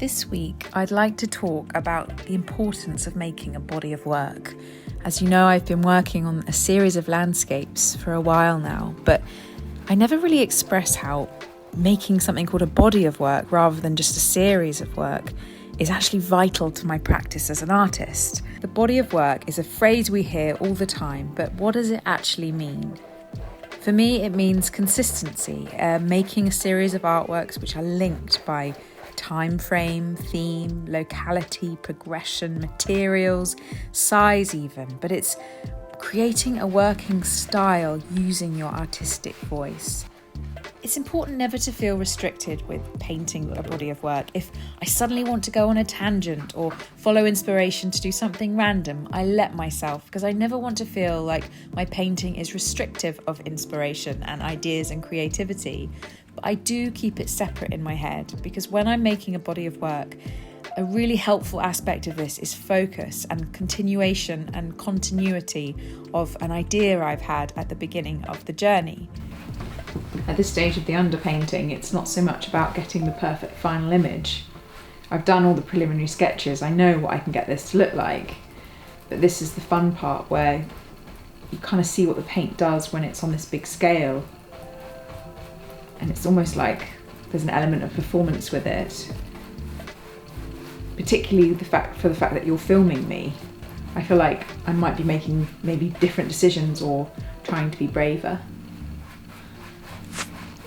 This week, I'd like to talk about the importance of making a body of work. As you know, I've been working on a series of landscapes for a while now, but I never really express how making something called a body of work rather than just a series of work is actually vital to my practice as an artist. The body of work is a phrase we hear all the time, but what does it actually mean? For me, it means consistency, making a series of artworks which are linked by time frame, theme, locality, progression, materials, size even, but it's creating a working style using your artistic voice. It's important never to feel restricted with painting a body of work. If I suddenly want to go on a tangent or follow inspiration to do something random, I let myself, because I never want to feel like my painting is restrictive of inspiration and ideas and creativity. But I do keep it separate in my head, because when I'm making a body of work, a really helpful aspect of this is focus and continuation and continuity of an idea I've had at the beginning of the journey. At this stage of the underpainting, it's not so much about getting the perfect final image. I've done all the preliminary sketches, I know what I can get this to look like, but this is the fun part where you kind of see what the paint does when it's on this big scale. And it's almost like there's an element of performance with it. Particularly the fact that you're filming me. I feel like I might be making maybe different decisions or trying to be braver.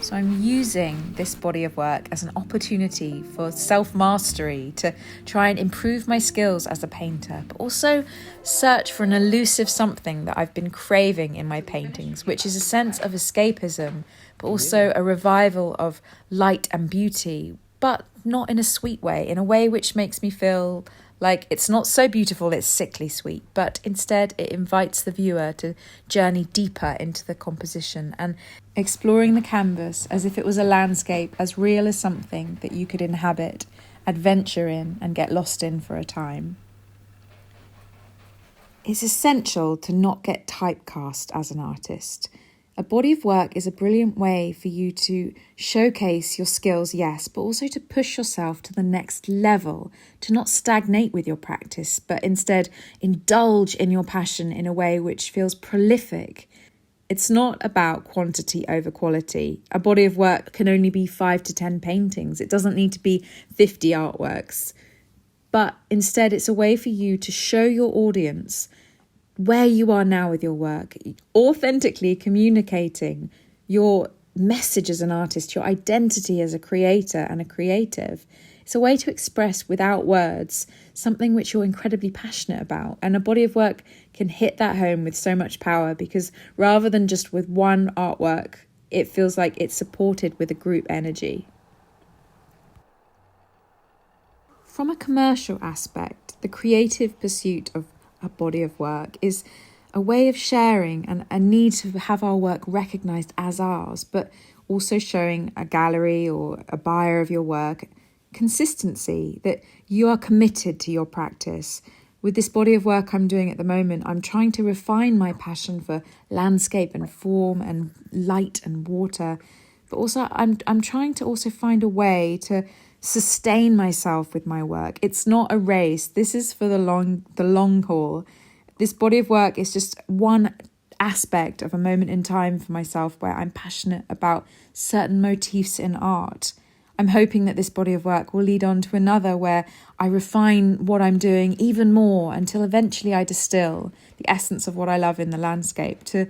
So I'm using this body of work as an opportunity for self-mastery, to try and improve my skills as a painter, but also search for an elusive something that I've been craving in my paintings, which is a sense of escapism, but also a revival of light and beauty, but not in a sweet way, in a way which makes me feel like it's not so beautiful it's sickly sweet, but instead it invites the viewer to journey deeper into the composition and exploring the canvas as if it was a landscape as real as something that you could inhabit, adventure in, and get lost in for a time. It's essential to not get typecast as an artist. A body of work is a brilliant way for you to showcase your skills, yes, but also to push yourself to the next level, to not stagnate with your practice, but instead indulge in your passion in a way which feels prolific. It's not about quantity over quality. A body of work can only be 5 to 10 paintings. It doesn't need to be 50 artworks. But instead, it's a way for you to show your audience where you are now with your work, authentically communicating your message as an artist, your identity as a creator and a creative. It's a way to express without words something which you're incredibly passionate about. And a body of work can hit that home with so much power, because rather than just with one artwork, it feels like it's supported with a group energy. From a commercial aspect, the creative pursuit of a body of work is a way of sharing and a need to have our work recognised as ours, but also showing a gallery or a buyer of your work consistency, that you are committed to your practice. With this body of work I'm doing at the moment, I'm trying to refine my passion for landscape and form and light and water, but also I'm trying to also find a way to sustain myself with my work. It's not a race. This is for the long haul. This body of work is just one aspect of a moment in time for myself where I'm passionate about certain motifs in art. I'm hoping that this body of work will lead on to another where I refine what I'm doing even more until eventually I distill the essence of what I love in the landscape to,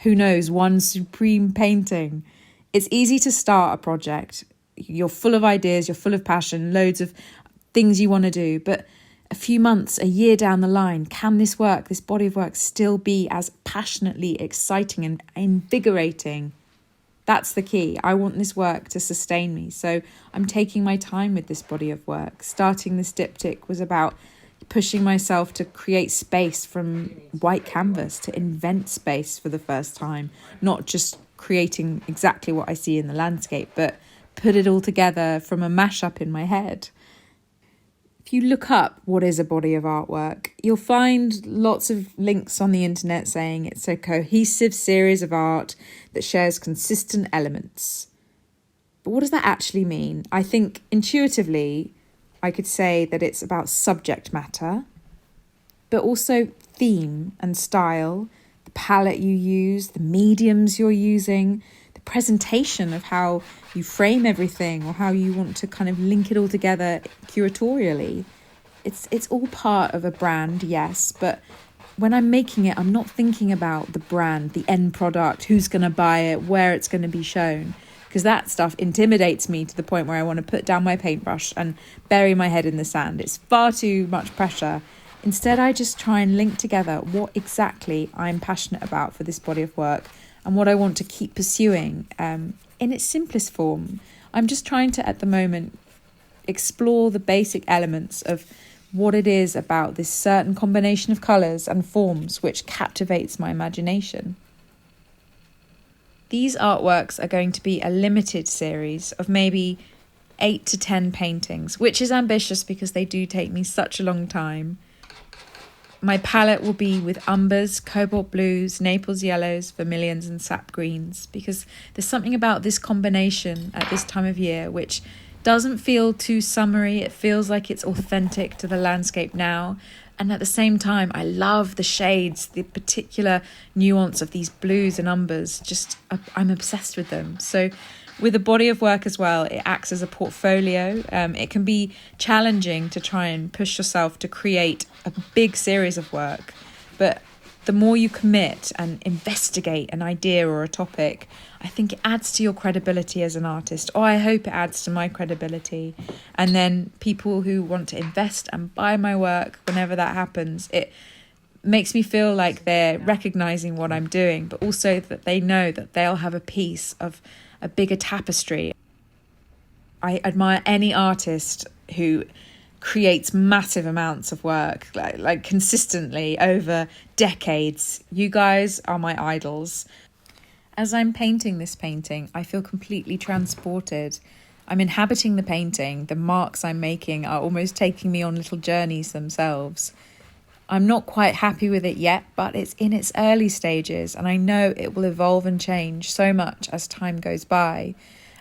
who knows, one supreme painting. It's easy to start a project. You're full of ideas, you're full of passion, loads of things you want to do. But a few months, a year down the line, can this work, this body of work, still be as passionately exciting and invigorating? That's the key. I want this work to sustain me. So I'm taking my time with this body of work. Starting this diptych was about pushing myself to create space from white canvas, to invent space for the first time, not just creating exactly what I see in the landscape, but put it all together from a mashup in my head. If you look up what is a body of artwork, you'll find lots of links on the internet saying it's a cohesive series of art that shares consistent elements. But what does that actually mean? I think intuitively, I could say that it's about subject matter, but also theme and style, the palette you use, the mediums you're using, the presentation of how you frame everything or how you want to kind of link it all together curatorially. It's all part of a brand, yes, but when I'm making it, I'm not thinking about the brand, the end product, who's going to buy it, where it's going to be shown, because that stuff intimidates me to the point where I want to put down my paintbrush and bury my head in the sand. It's far too much pressure. Instead, I just try and link together what exactly I'm passionate about for this body of work and what I want to keep pursuing in its simplest form. I'm just trying to, at the moment, explore the basic elements of what it is about this certain combination of colours and forms which captivates my imagination. These artworks are going to be a limited series of maybe 8 to 10 paintings, which is ambitious because they do take me such a long time. My palette will be with umbers, cobalt blues, Naples yellows, vermilions and sap greens, because there's something about this combination at this time of year which doesn't feel too summery. It feels like it's authentic to the landscape now. And at the same time, I love the shades, the particular nuance of these blues and umbers. I'm obsessed with them. So with a body of work as well, it acts as a portfolio. It can be challenging to try and push yourself to create a big series of work. But the more you commit and investigate an idea or a topic, I think it adds to your credibility as an artist, or I hope it adds to my credibility. And then people who want to invest and buy my work, whenever that happens, it makes me feel like they're recognizing what I'm doing, but also that they know that they'll have a piece of a bigger tapestry. I admire any artist who creates massive amounts of work, like consistently over decades. You guys are my idols. As I'm painting this painting, I feel completely transported. I'm inhabiting the painting. The marks I'm making are almost taking me on little journeys themselves. I'm not quite happy with it yet, but it's in its early stages, and I know it will evolve and change so much as time goes by.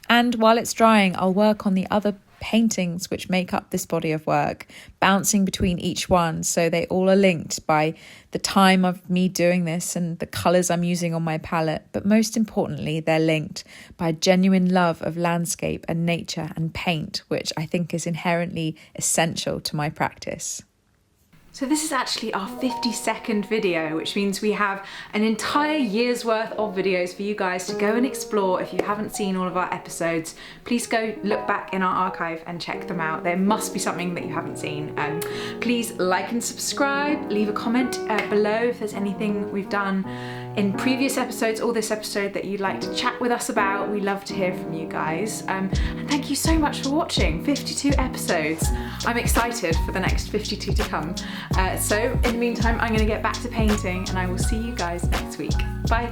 And while it's drying, I'll work on the other paintings which make up this body of work, bouncing between each one so they all are linked by the time of me doing this and the colours I'm using on my palette. But most importantly, they're linked by a genuine love of landscape and nature and paint, which I think is inherently essential to my practice. So this is actually our 52nd video, which means we have an entire year's worth of videos for you guys to go and explore. If you haven't seen all of our episodes, please go look back in our archive and check them out. There must be something that you haven't seen. Please like and subscribe, leave a comment below if there's anything we've done in previous episodes or this episode that you'd like to chat with us about. We love to hear from you guys. And thank you so much for watching. 52 episodes. I'm excited for the next 52 to come. So in the meantime, I'm going to get back to painting and I will see you guys next week. Bye.